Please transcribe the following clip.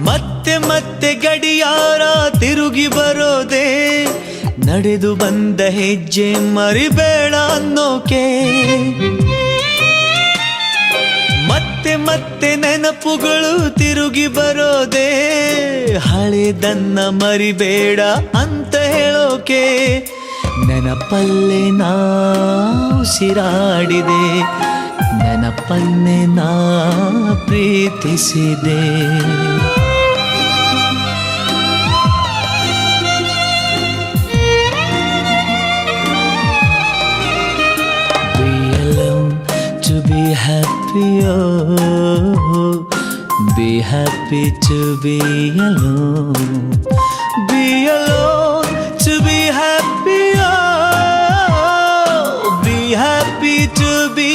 ಮತ್ತೆ ಮತ್ತೆ ಗಡಿಯಾರ ತಿರುಗಿ ಬರೋದೆ, ನಡೆದು ಬಂದ ಹೆಜ್ಜೆ ಮರಿಬೇಡ ಅನ್ನೋಕೆ. ಮತ್ತೆ ಮತ್ತೆ ನೆನಪುಗಳು ತಿರುಗಿ ಬರೋದೆ, ಹಳೆದನ್ನ ಮರಿಬೇಡ ಅಂತ ಹೇಳೋಕೆ. ನೆನಪಲ್ಲೇ ನಾ ಉಸಿರಾಡಿದೆ, ನೆನಪನ್ನೇ ನಾ ಪ್ರೀತಿಸಿದೆ. To be happy, oh, be happy to be alone. Be alone to be happy, oh, be happy to be